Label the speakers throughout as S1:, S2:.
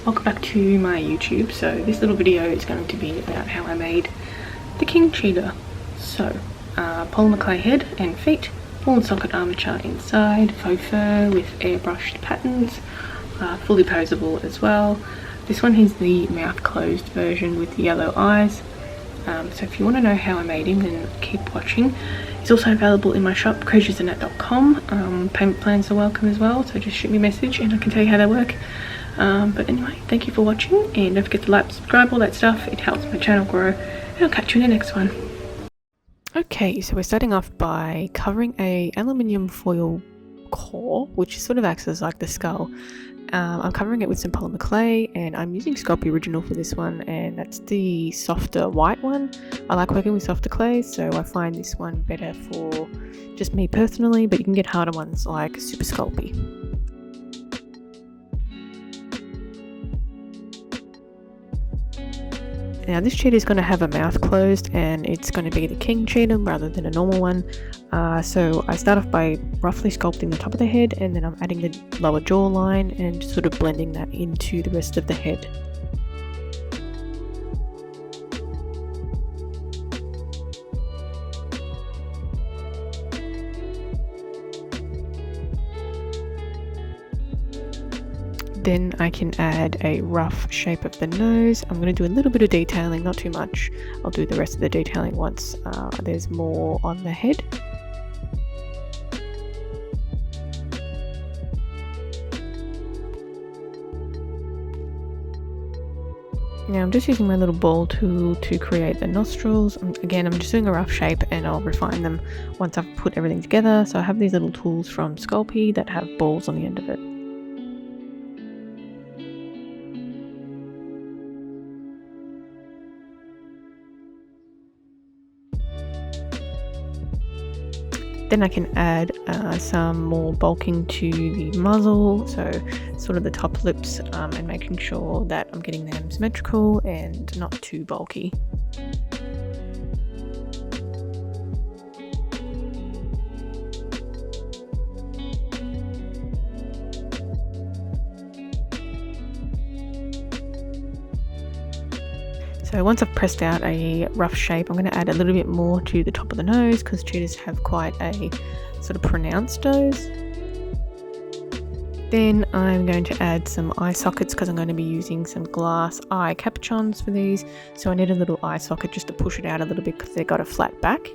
S1: welcome back to my YouTube. So this little video is going to be about how I made the King Cheetah. So polymer clay head and feet, ball and socket armature inside, faux fur with airbrushed patterns, fully posable as well. This one is the mouth closed version with the yellow eyes. So if you want to know how I made him, then keep watching. It's also available in my shop, creaturesandat.com. Payment plans are welcome as well, so just shoot me a message and I can tell you how they work. But anyway, thank you for watching, and don't forget to like, subscribe, all that stuff. It helps my channel grow, and I'll catch you in the next one. Okay, so we're starting off by covering a aluminium foil core, which sort of acts as like the skull. I'm covering it with some polymer clay, and I'm using Sculpt Original for this one, and that's the softer white one. I like working with softer clay, so I find this one better for just me personally, but you can get harder ones like Super Sculpty. Now this cheetah is going to have a mouth closed, and it's going to be the King Cheetah rather than a normal one. So I start off by roughly sculpting the top of the head, and then I'm adding the lower jawline and sort of blending that into the rest of the head. Then I can add a rough shape of the nose. I'm going to do a little bit of detailing, not too much. I'll do the rest of the detailing once there's more on the head. Now I'm just using my little ball tool to create the nostrils. Again, I'm just doing a rough shape, and I'll refine them once I've put everything together. So I have these little tools from Sculpting that have balls on the end of it. Then I can add some more bulking to the muzzle, so sort of the top lips, and making sure that I'm getting them symmetrical and not too bulky. So once I've pressed out a rough shape, I'm going to add a little bit more to the top of the nose, because cheetahs have quite a sort of pronounced nose. Then I'm going to add some eye sockets, because I'm going to be using some glass eye capuchons for these. So I need a little eye socket just to push it out a little bit, because they've got a flat back.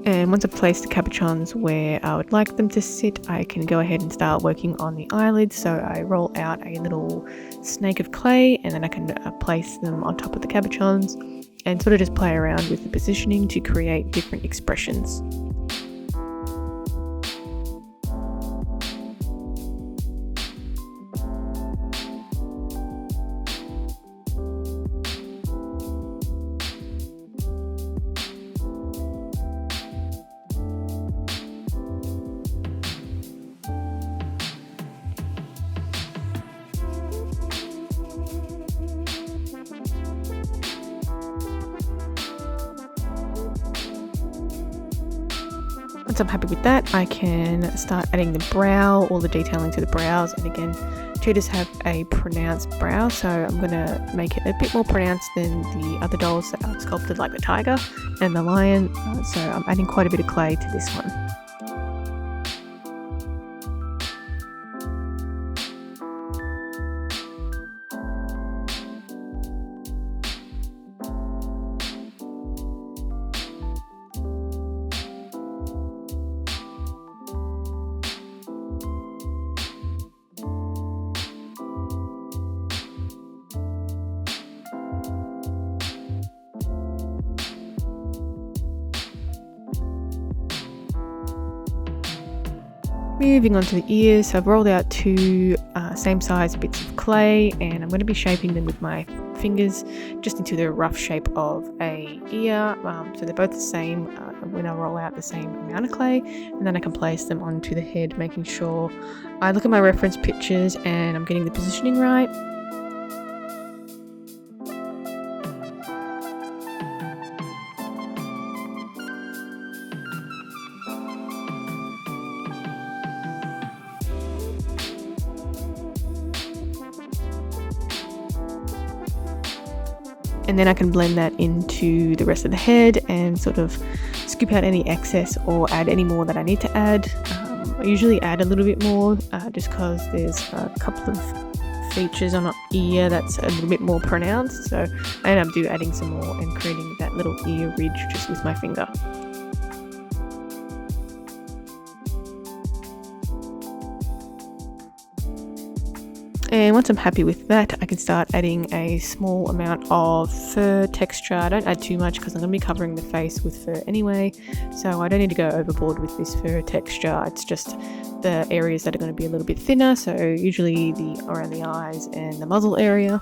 S1: And once I've placed the capuchons where I would like them to sit, I can go ahead and start working on the eyelids. So I roll out a little snake of clay, and then I can place them on top of the capuchons and sort of just play around with the positioning to create different expressions. Once I'm happy with that, I can start adding the brow, all the detailing to the brows. And again, cheetahs have a pronounced brow, so I'm going to make it a bit more pronounced than the other dolls that I've sculpted, like the tiger and the lion. So I'm adding quite a bit of clay to this one. Moving on to the ears, so I've rolled out two same size bits of clay, and I'm going to be shaping them with my fingers just into the rough shape of a ear. So they're both the same when I roll out the same amount of clay, and then I can place them onto the head, making sure I look at my reference pictures and I'm getting the positioning right. And then I can blend that into the rest of the head and sort of scoop out any excess or add any more that I need to add. I usually add a little bit more just because there's a couple of features on an ear that's a little bit more pronounced. So I end up adding some more and creating that little ear ridge just with my finger. And once I'm happy with that, I can start adding a small amount of fur texture. I don't add too much because I'm going to be covering the face with fur anyway, so I don't need to go overboard with this fur texture. It's just the areas that are going to be a little bit thinner, so usually around the eyes and the muzzle area.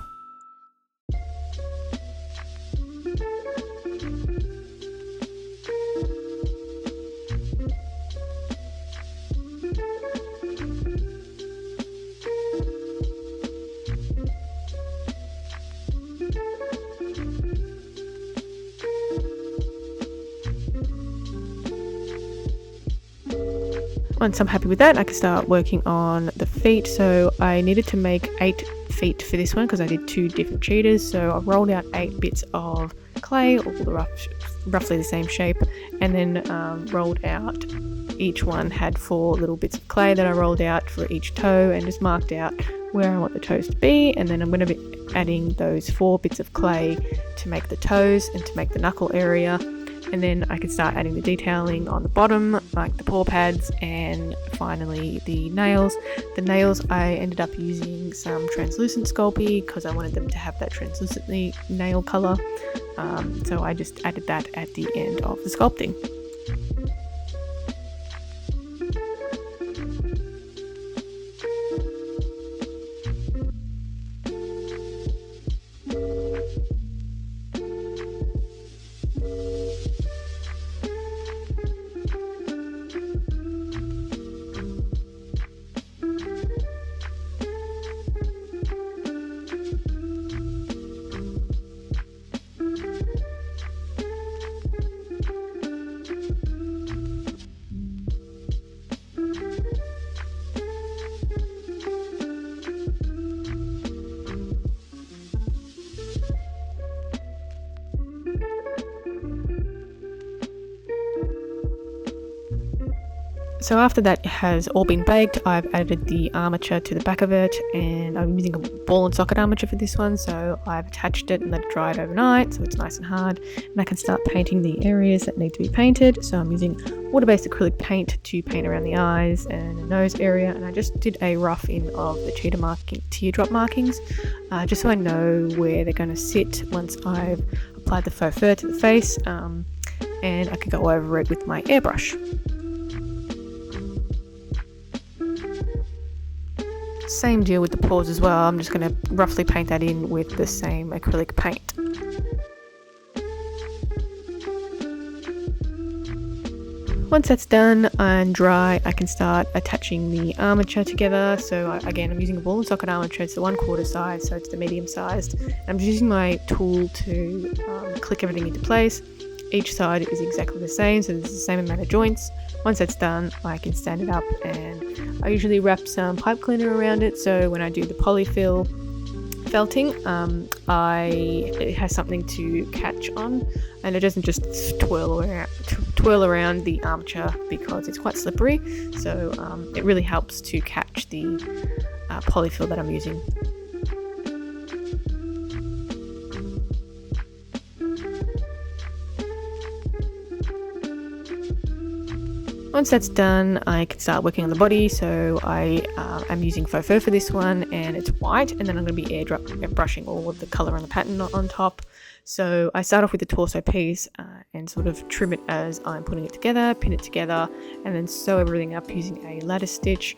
S1: Once I'm happy with that, I can start working on the feet. So I needed to make 8 feet for this one because I did 2 different cheetahs. So I rolled out 8 bits of clay, all roughly the same shape, and then rolled out, each one had 4 little bits of clay that I rolled out for each toe and just marked out where I want the toes to be. And then I'm going to be adding those 4 bits of clay to make the toes and to make the knuckle area. And then I can start adding the detailing on the bottom, like the paw pads, and finally the nails. The nails, I ended up using some translucent Sculpey because I wanted them to have that translucent nail color. So I just added that at the end of the sculpting. So after that has all been baked, I've added the armature to the back of it, and I'm using a ball and socket armature for this one, so I've attached it and let it dry overnight so it's nice and hard, and I can start painting the areas that need to be painted. So I'm using water-based acrylic paint to paint around the eyes and the nose area, and I just did a rough in of the cheetah teardrop markings, just so I know where they're going to sit once I've applied the faux fur to the face, and I can go over it with my airbrush. Same deal with the paws as well. I'm just going to roughly paint that in with the same acrylic paint. Once that's done and dry, I can start attaching the armature together. So again, I'm using a ball and socket armature. It's the 1/4 size, so it's the medium sized. I'm just using my tool to click everything into place. Each side is exactly the same, so there's the same amount of joints. Once that's done, I can stand it up, and I usually wrap some pipe cleaner around it, so when I do the polyfill felting, it has something to catch on, and it doesn't just twirl around the armature because it's quite slippery, so it really helps to catch the polyfill that I'm using. Once that's done, I can start working on the body. So I'm using faux fur for this one, and it's white, and then I'm going to be airbrushing all of the colour and the pattern on top. So I start off with the torso piece and sort of trim it as I'm putting it together, pin it together, and then sew everything up using a lattice stitch.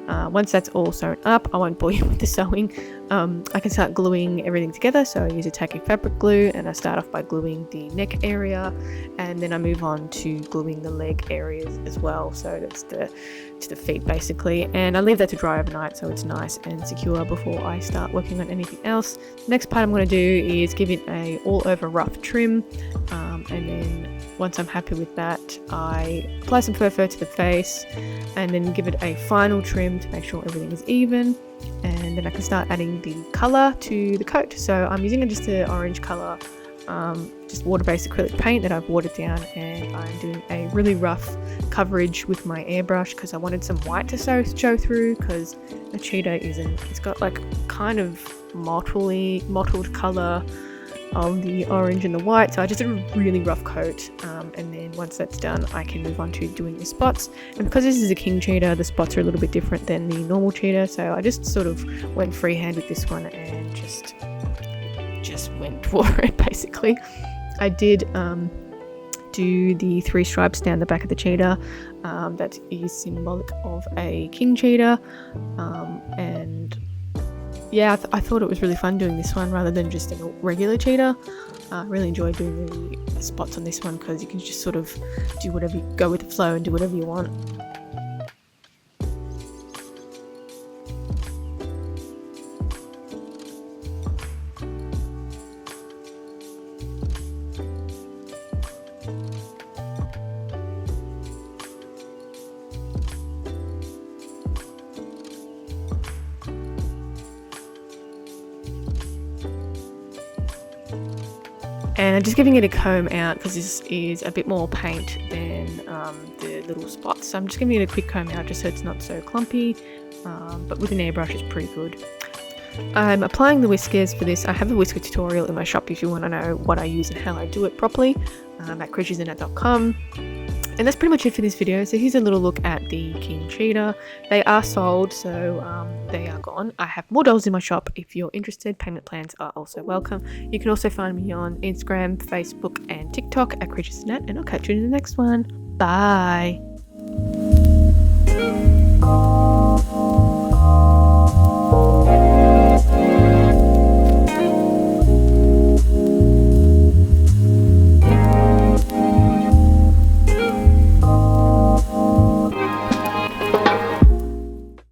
S1: Once that's all sewn up, I won't bore you with the sewing. I can start gluing everything together, so I use a tacky fabric glue, and I start off by gluing the neck area, and then I move on to gluing the leg areas as well, so that's to the feet basically, and I leave that to dry overnight so it's nice and secure before I start working on anything else. The next part I'm going to do is give it a all over rough trim, and then once I'm happy with that, I apply some fur to the face and then give it a final trim to make sure everything is even, and then I can start adding the colour to the coat. So I'm using just an orange colour, just water-based acrylic paint that I've watered down, and I'm doing a really rough coverage with my airbrush because I wanted some white to show through, because the cheetah it's got like kind of mottled colour of the orange and the white, so I just did a really rough coat, and then once that's done I can move on to doing the spots. And because this is a King Cheetah, the spots are a little bit different than the normal cheetah, so I just sort of went freehand with this one and just went for it basically. I did do the 3 stripes down the back of the cheetah, that is symbolic of a King Cheetah, and yeah, I thought it was really fun doing this one rather than just a regular cheetah. I really enjoyed doing the spots on this one because you can just sort of go with the flow and do whatever you want. And I'm just giving it a comb out because this is a bit more paint than the little spots. So I'm just giving it a quick comb out just so it's not so clumpy, but with an airbrush it's pretty good. I'm applying the whiskers for this. I have a whisker tutorial in my shop if you want to know what I use and how I do it properly, at creaturesinnet.com. And that's pretty much it for this video. So here's a little look at the King Cheetah. They are sold, so they are gone. I have more dolls in my shop. If you're interested, payment plans are also welcome. You can also find me on Instagram, Facebook, and TikTok at creaturesinnet, and I'll catch you in the next one. Bye.